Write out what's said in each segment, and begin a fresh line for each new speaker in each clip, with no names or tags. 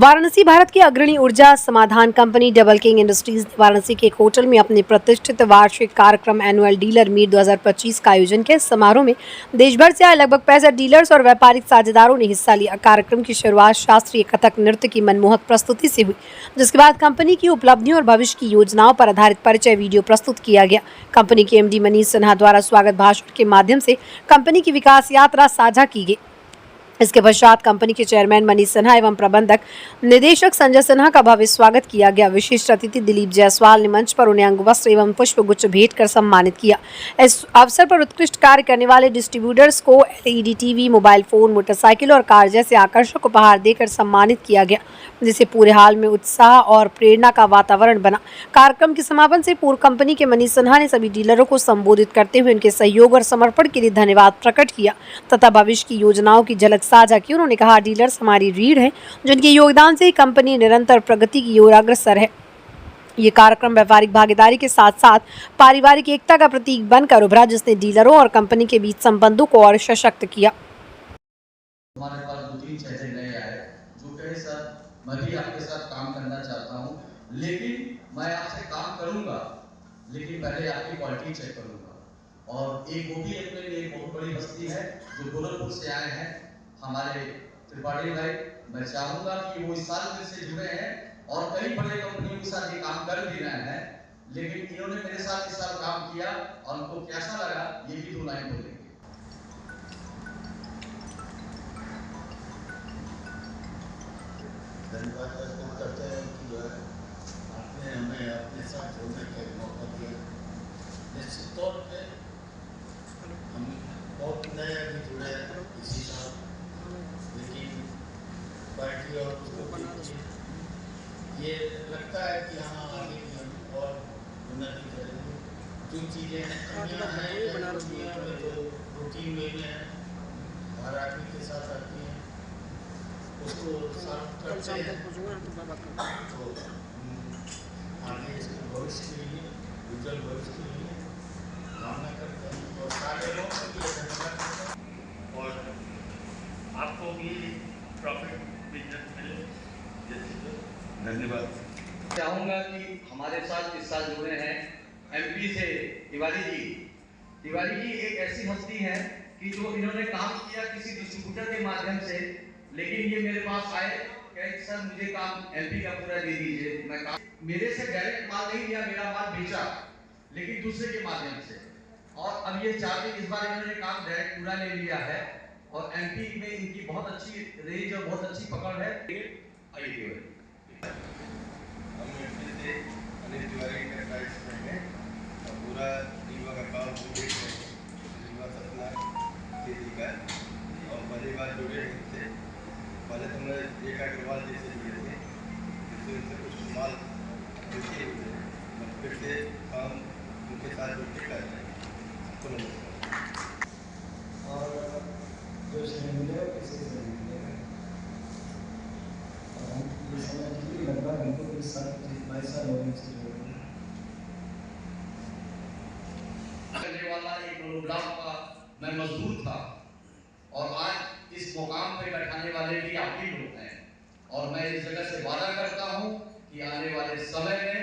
वाराणसी भारत की अग्रणी ऊर्जा समाधान कंपनी डबल किंग इंडस्ट्रीज ने वाराणसी के एक होटल में अपने प्रतिष्ठित वार्षिक कार्यक्रम एनुअल डीलर मीट 2025 का आयोजन किया। इस समारोह में देश भर से आए लगभग 65 डीलर्स और व्यापारिक साझेदारों ने हिस्सा लिया। कार्यक्रम की शुरुआत शास्त्रीय कथक नृत्य की मनमोहक प्रस्तुति से हुई, जिसके बाद कंपनी की उपलब्धियों और भविष्य की योजनाओं पर आधारित परिचय वीडियो प्रस्तुत किया गया। कंपनी के एमडी मनीष सिन्हा द्वारा स्वागत भाषण के माध्यम से कंपनी की विकास यात्रा साझा की गई। इसके पश्चात कंपनी के चेयरमैन मनीष सिन्हा एवं प्रबंधक निदेशक संजय सिन्हा का भव्य स्वागत किया गया। विशिष्ट अतिथि दिलीप जायसवाल ने मंच पर उन्हें अंगवस्त्र एवं पुष्पगुच्छ भेंट कर सम्मानित किया। इस अवसर पर उत्कृष्ट कार्य करने वाले डिस्ट्रीब्यूटर्स को LED TV, mobile phone, motorcycle और कार जैसे आकर्षक उपहार देकर सम्मानित किया गया, जिससे पूरे हाल में उत्साह और प्रेरणा का वातावरण बना। कार्यक्रम के समापन से पूर्व कंपनी के मनीष सिन्हा ने सभी डीलरों को संबोधित करते हुए उनके सहयोग और समर्पण के लिए धन्यवाद प्रकट किया तथा भविष्य की योजनाओं की झलक साझा की। उन्होंने कहा, डीलर्स हमारी रीढ़ हैं, जिनके योगदान से कंपनी निरंतर प्रगति की ओर अग्रसर है। ये कार्यक्रम व्यापारिक भागीदारी के साथ साथ पारिवारिक एकता का प्रतीक बनकर उभरा, जिसने डीलरों और कंपनी के बीच संबंधों को और सशक्त किया।
हमारे पास 2-3 चीजें नए आए जो कहे सर मैं भी आपके साथ काम करना चाहता हूँ, लेकिन मैं आपसे काम करूँगा, लेकिन पहले आपकी क्वालिटी चेक करूँगा। और एक वो भी अपने लिए बहुत बड़ी हस्ती है जो गोरखपुर से आए हैं, हमारे त्रिपाठी भाई। मैं चाहूँगा कि वो इस साल में से जुड़े हैं और कई बड़े कंपनियों के साथ ये काम कर भी रहे हैं, लेकिन इन्होंने मेरे साथ इस साल काम किया और उनको कैसा लगा ये भी 2 लाइन बोलेंगे।
धन्यवाद करते हैं कि जो है आपने हमें अपने साथ जोड़ने का मौका दिया। निश्चित तौर पे हम बहुत नए अभी जुड़े हैं इसी साल, लेकिन पार्टी और उसको ये लगता है कि हाँ आगे भी हम और उन्नति करेंगे। जो चीज़ें कमियाँ हैं दुनिया में जो रूटीन वे में है हर आदमी के साथ आती हैं उसको साफ करते हैं, तो आगे इसके भविष्य के लिए, उज्जवल भविष्य के लिए कामना करते हैं और सारे लोगों को भी धन्यवाद करते हैं
और आपको भी प्रॉफिट बिजनेस मिले। धन्यवाद।
चाहूँगा कि हमारे साथ इस साल जुड़े हैं एमपी से तिवारी जी। तिवारी जी एक ऐसी हस्ती है कि जो इन्होंने काम किया किसी डिस्ट्रीब्यूटर के माध्यम से, लेकिन ये मेरे पास आए कहे सर मुझे काम एमपी का पूरा दे दीजिए। मैं काम मेरे से डायरेक्ट माल नहीं लिया, मेरा माल बेचा लेकिन दूसरे के माध्यम से, और अब ये चाहते इस बार इन्होंने काम डायरेक्ट पूरा ले लिया है और एमपी में इनकी बहुत अच्छी रेंज और बहुत अच्छी पकड़ है। आइए
हम एमपी से अनिल तिवारी का टाइप्स में हैं और पूरा रीवा का काम हम देख रहे हैं। रीवा सतना खेती का और पहली बार जुड़े हैं इनसे। पहले तो मैं एक अग्रवाल जी से जुड़े थे, जिससे उनसे कुछ माल बेचे हुए हैं, फिर से काम उनके साथ जुड़ के कर रहे हैं।
और जो इसमें मिले किसी से मिलेगा और हम ये समझ लीजिए लगभग हमको 22 साल हो गए से जुड़े हुए।
करने वाला एक प्रोग्राम का मैं मजदूर था और आज इस मुकाम पे बैठाने वाले भी आप ही लोग हैं, और मैं इस जगह से वादा करता हूं कि आने वाले समय में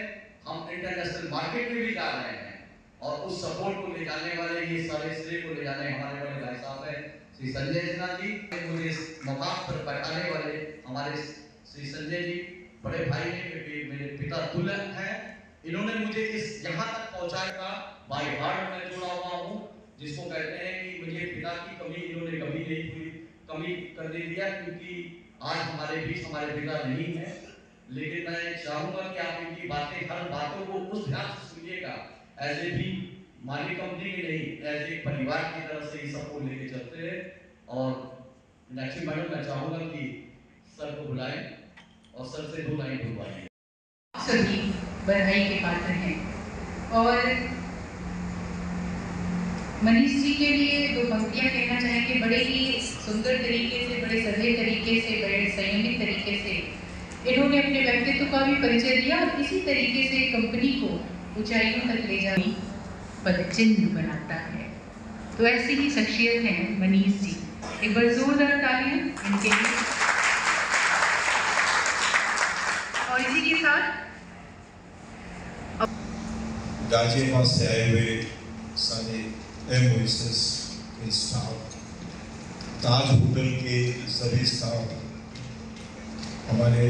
हम इंटरनेशनल मार्केट में भी जा रहे हैं और उस सपोर्ट को ले जाने वाले, ये सारे श्रेय को ले जाने हमारे बड़े भाई साहब हैं श्री संजय सिन्हा जी। मुझे इस मुकाम पर बैठाने वाले हमारे श्री संजय जी बड़े भाई हैं, मेरे पिता तुल्य हैं। इन्होंने मुझे इस यहाँ तक पहुँचाने का बाय हार्ट में जुड़ा हुआ हूँ, जिसको कहते हैं कि मुझे पिता की कमी इन्होंने कभी नहीं पूरी कमी करने दिया, क्योंकि आज हमारे बीच हमारे पिता नहीं है। लेकिन मैं चाहूँगा कि आप इनकी बातें, हर बातों को उस ध्यान से सुनिएगा, ऐसे भी माली कंपनी के नहीं, ऐसे एक परिवार की तरफ से ही सबको लेके चलते हैं। और नेक्स्ट मैडम मैं चाहूँगा कि सर को बुलाएं और सर से 2 लाइन बुलवाएं।
सभी बधाई के पात्र हैं और मनीष जी के लिए 2 पंक्तियां कहना चाहेंगे। बड़े ही सुंदर तरीके से, बड़े सधे तरीके से, बड़े संयमित तरीके से इन्होंने अपने व्यक्तित्व का भी परिचय दिया और इसी तरीके से कंपनी को ऊंचाइयों तक ले जाने पदचिन्ह बनाता है। तो ऐसी ही शख्सियत हैं मनीष जी। एक बार जोरदार तालियां इनके लिए। और इसी के साथ
गाजियाबाद से आए हुए सारे एमओएसएस के स्टाफ, ताज होटल के सभी स्टाफ, हमारे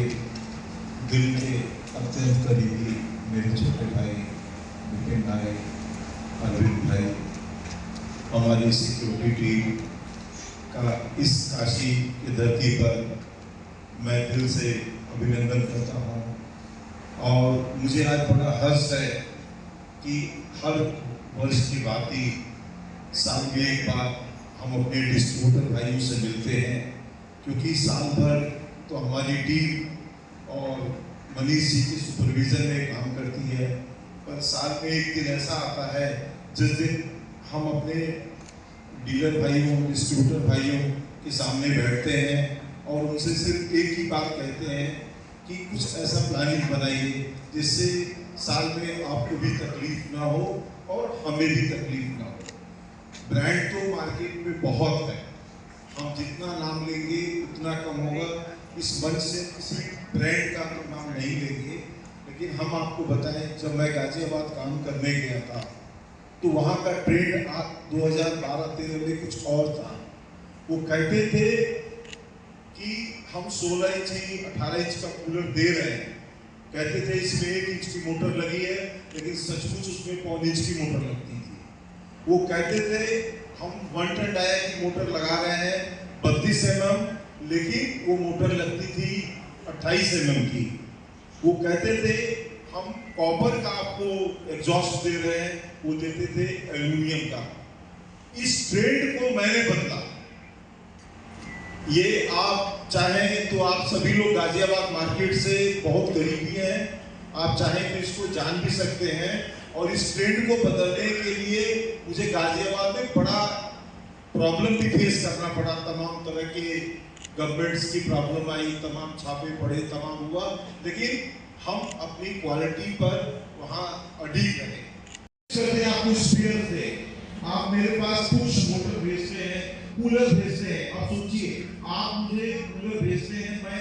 दिल के अत्यंत करीबी मेरे छोटे भाई विपिन भाई, अरविंद भाई, हमारी सिक्योरिटी टीम का इस काशी की धरती पर मैं दिल से अभिनंदन करता हूँ। और मुझे आज बड़ा हर्ष है कि हर वर्ष की बात ही साल में एक बार हम अपने डिस्ट्रीब्यूटर भाइयों से मिलते हैं, क्योंकि साल भर तो हमारी टीम और मनीष जी की सुपरविजन में काम करती है, पर साल में एक दिन ऐसा आता है जिस दिन हम अपने डीलर भाइयों, डिस्ट्रीब्यूटर भाइयों के सामने बैठते हैं और उनसे सिर्फ एक ही बात कहते हैं कि कुछ ऐसा प्लानिंग बनाइए जिससे साल में आपको भी तकलीफ ना हो और हमें भी तकलीफ ना हो। ब्रांड तो मार्केट में बहुत है, हम जितना नाम लेंगे उतना कम होगा। इस मंच से किसी ब्रांड का तो नाम नहीं लेंगे, लेकिन हम आपको बताएं, जब मैं गाजियाबाद काम करने गया था तो वहाँ का ट्रेंड 2012-13 में कुछ और था। वो कहते थे कि हम 16 इंच 18 इंच का कूलर दे रहे हैं, कहते थे इसमें 1 इंच की मोटर लगी है, लेकिन सचमुच उसमें 1.5 इंच की मोटर लगती थी। वो कहते थे हम 1 टन डाया की मोटर लगा रहे हैं 32 mm, लेकिन वो मोटर लगती थी 28 mm की। वो कहते थे हम कॉपर का आपको एग्जॉस्ट दे रहे हैं, वो देते थे एल्यूमिनियम का। इस ट्रेंड को मैंने बदला। ये आप चाहें तो आप सभी लोग गाजियाबाद मार्केट से बहुत करीबी हैं, आप चाहें तो इसको जान भी सकते हैं। और इस ट्रेंड को बदलने के लिए मुझे गाजियाबाद में बड़ा प्रॉब्लम भी फेस करना पड़ा। तमाम तरह के गवर्नमेंट्स की प्रॉब्लम आई, तमाम छापे पड़े, तमाम हुआ, लेकिन हम अपनी क्वालिटी पर वहाँ अडिग रहे। आपको स्पेयर थे, आप मेरे पास कुछ मोटर भेजते हैं, कूलर भेजते हैं। आप सोचिए, आप मुझे कूलर भेजते हैं, मैं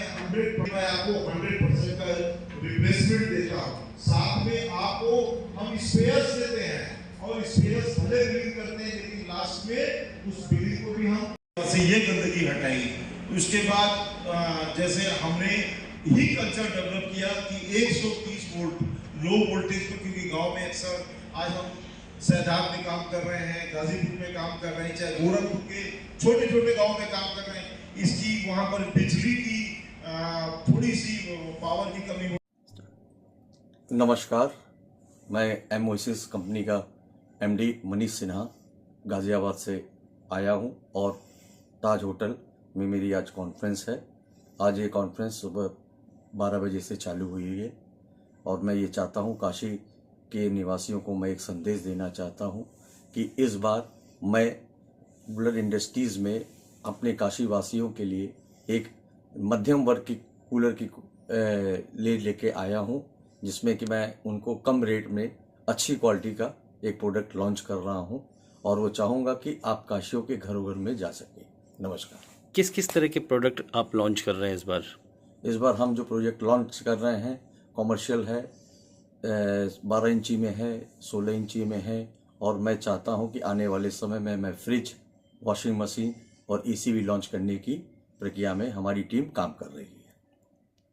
आपको 100% का रिप्लेसमेंट देता हूँ, साथ में आपको हम स्पेयर्स देते हैं और स्पेयर्स भले बिलिंग करते हैं, लेकिन लास्ट में उस बिलिंग को भी हम से ये गंदगी हटाई। उसके बाद जैसे हमने ही कल्चर डेवलप किया कि 130 वोल्ट लो वोल्टेज पे, क्योंकि गांव में अक्सर आज हम सैदाब में काम कर रहे हैं, गाजीपुर में काम कर रहे हैं, चाहे गोरखपुर के छोटे छोटे गांव में काम कर रहे हैं, इसकी वहां पर बिजली की थोड़ी सी पावर की कमी हो।
नमस्कार, मैं एमओएसएस कंपनी का एमडी मनीष सिन्हा गाजियाबाद से आया हूं और ताज होटल में मेरी आज कॉन्फ्रेंस है। आज ये कॉन्फ्रेंस सुबह 12 बजे से चालू हुई है और मैं ये चाहता हूं, काशी के निवासियों को मैं एक संदेश देना चाहता हूं कि इस बार मैं कूलर इंडस्ट्रीज़ में अपने काशी वासियों के लिए एक मध्यम वर्ग की कूलर की लेके आया हूं, जिसमें कि मैं उनको कम रेट में अच्छी क्वालिटी का एक प्रोडक्ट लॉन्च कर रहा हूं और वो चाहूँगा कि आप काशियों के घरों घर में जा सकें। नमस्कार।
किस किस तरह के प्रोडक्ट आप लॉन्च कर रहे हैं इस बार?
इस बार हम जो प्रोजेक्ट लॉन्च कर रहे हैं कॉमर्शियल है, 12 इंची में है, 16 इंची में है, और मैं चाहता हूं कि आने वाले समय में मैं फ्रिज, वॉशिंग मशीन और एसी भी लॉन्च करने की प्रक्रिया में हमारी टीम काम कर रही है।